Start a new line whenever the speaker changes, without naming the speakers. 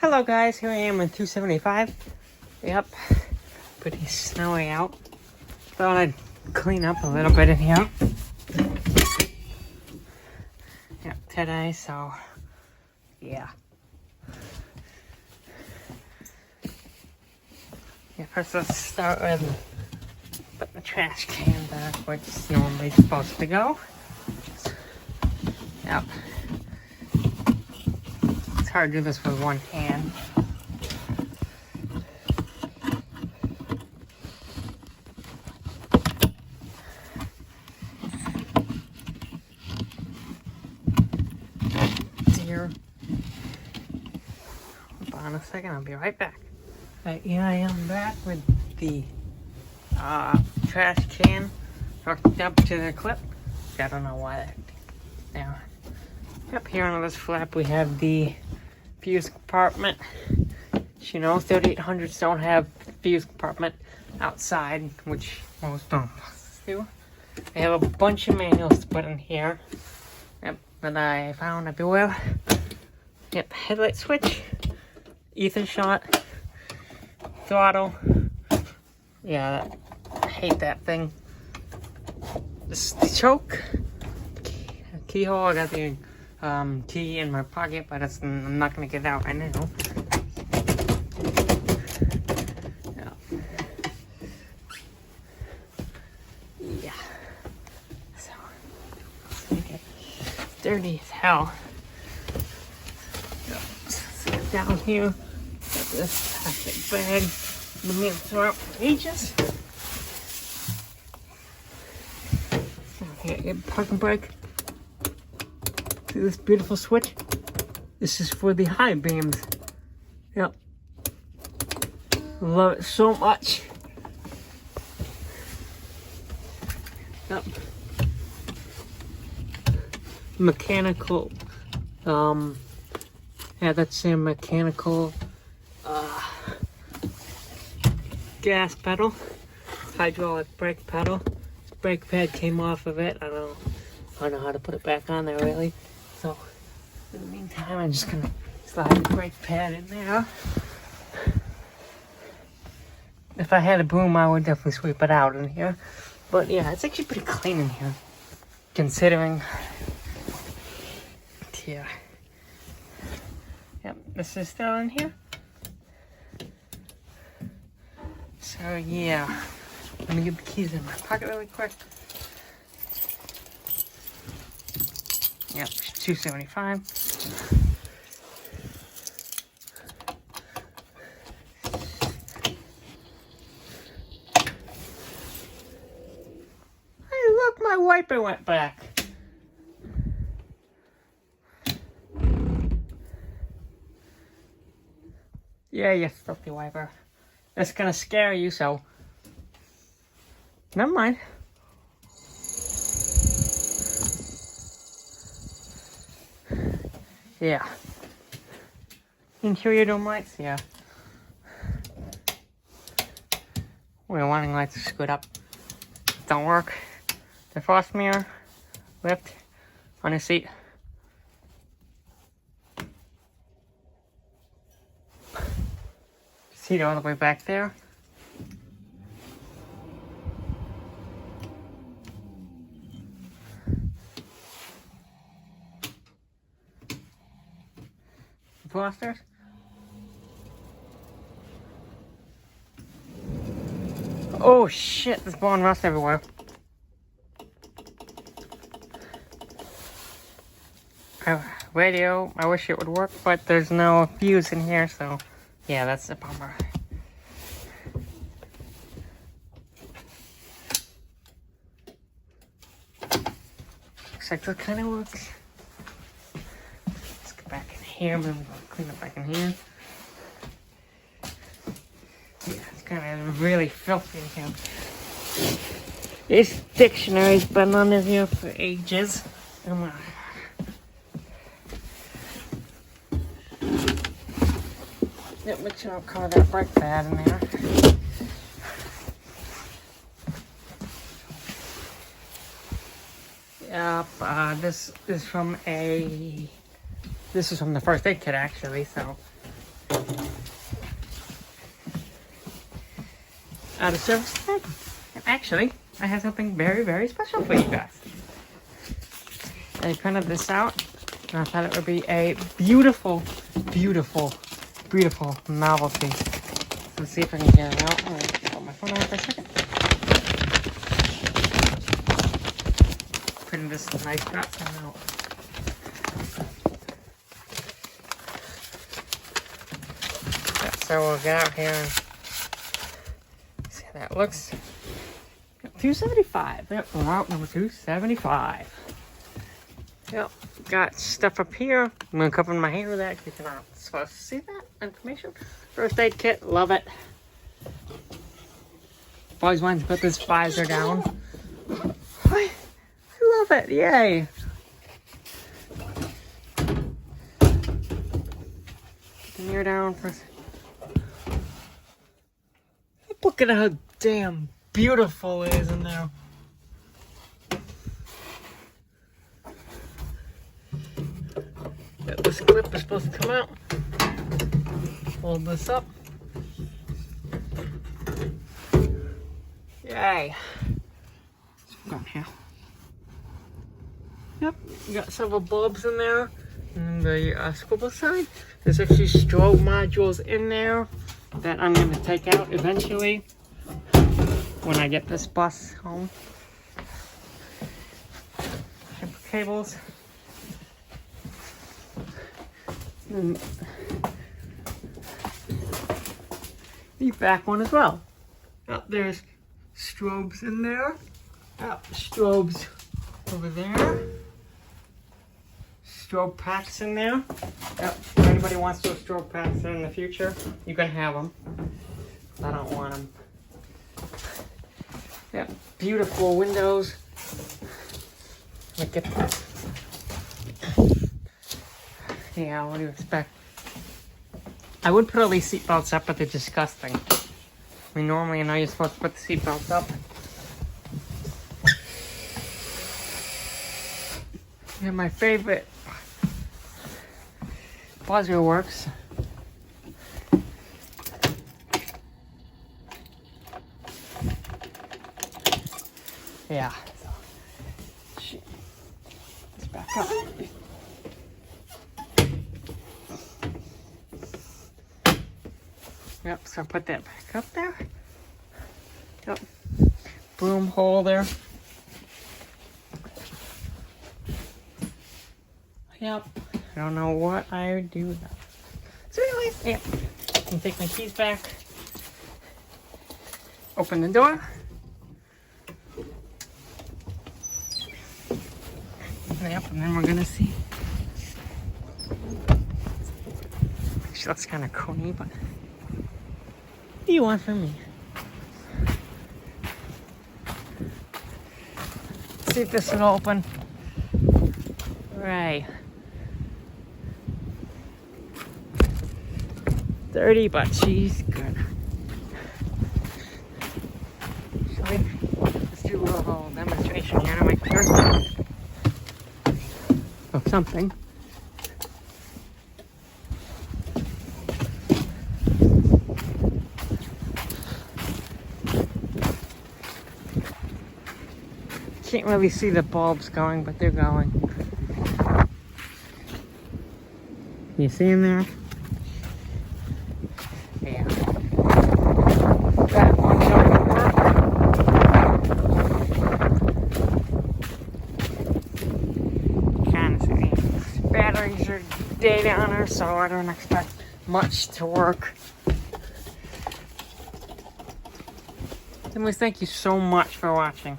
Hello guys, here I am in 275. Yep, pretty snowy out. Thought I'd clean up a little bit in here. Yep, today, so yeah. Yeah, first let's start with putting the trash can back where it's normally supposed to go. Yep. It's hard to do this with one hand. Here. Hold on a second, I'll be right back. Alright, here I am back with the trash can hooked up to the clip. I don't know why that. Now, up here on this flap we have the fuse compartment. You know, 3800s don't have fuse compartment outside, which most don't do. I have a bunch of manuals to put in here. Yep, that I found everywhere. Yep, headlight switch, ether shot, throttle. Yeah, I hate that thing. This the choke, keyhole. I got the key in my pocket, but I'm not gonna get it out right now. Yeah. So dirty as hell. Sit down here. Got this plastic bag. Let me throw out pages. Okay, get parking brake. See this beautiful switch? This is for the high beams. Yep. Love it so much. Yep. Mechanical. Yeah, that's a mechanical gas pedal. Hydraulic brake pedal. This brake pad came off of it. I don't know how to put it back on there really. So in the meantime, I'm just gonna slide the brake pad in there. If I had a broom, I would definitely sweep it out in here. But yeah, it's actually pretty clean in here, considering. Yeah. Yep, this is still in here. So yeah, let me get the keys in my pocket really quick. Yep, 275. Hey, look, my wiper went back. Yeah, you filthy wiper. That's gonna scare you, so never mind. Yeah. Interior dome lights, yeah. We're warning lights are screwed up. Don't work. Defrost mirror, lift, on the seat. Seat all the way back there. Defrosters. Oh shit, there's bone rust everywhere. Radio, I wish it would work, but there's no fuse in here, so yeah, that's a bummer. Looks like that kind of works. Let's get back in here, maybe clean up back in here. Yeah, it's kind of really filthy in here. This dictionary's been under here for ages. Yep, make sure I'll cover that brake pad in there. Yep, this is from the first aid kit actually, so Out of service. And actually, I have something very, very special for you guys. I printed this out, and I thought it would be a beautiful, beautiful, beautiful novelty. Let's see if I can get it out. I'm going to put my phone on for a second. Putting this nice wrap thing out. Yeah, so we'll get out here and see how that looks. 275. Yep, route number 275. Yep, got stuff up here. I'm gonna cover my hair with that because you're not supposed to see that information. First aid kit, love it. Always wanted to put this visor down. I love it, yay. Put the mirror down for. Look at how damn beautiful it is in there. This clip is supposed to come out. Hold this up. Yay. Got here. Yep, you got several bulbs in there. And the scribble sign. There's actually strobe modules in there that I'm going to take out eventually when I get this bus home. Cables. And the back one as well. Oh, there's strobes in there. Oh, strobes over there. Strobe packs in there. Yep. If anybody wants those strobe packs in the future, you can have them. I don't want them. Yep. Beautiful windows. Look at that. Yeah, what do you expect? I would put all these seatbelts up, but they're disgusting. I mean, normally I know you're supposed to put the seatbelts up. Yeah, my favorite buzzer works. Yeah. Shit. Let's back up. Yep, so put that back up there. Yep. Broom holder. Yep. I don't know what I would do now. So anyways, yeah. I can take my keys back. Open the door. Yep, and then we're gonna see. Actually, that's kind of corny, but what do you want from me? Let's see if this will open. Right. Dirty, but she's good. Let's do a little demonstration here to make sure of something. Can't really see the bulbs going, but they're going. You see in there? Yeah. That one don't work. Kind of see. Batteries are dead on her, so I don't expect much to work. Anyways, thank you so much for watching.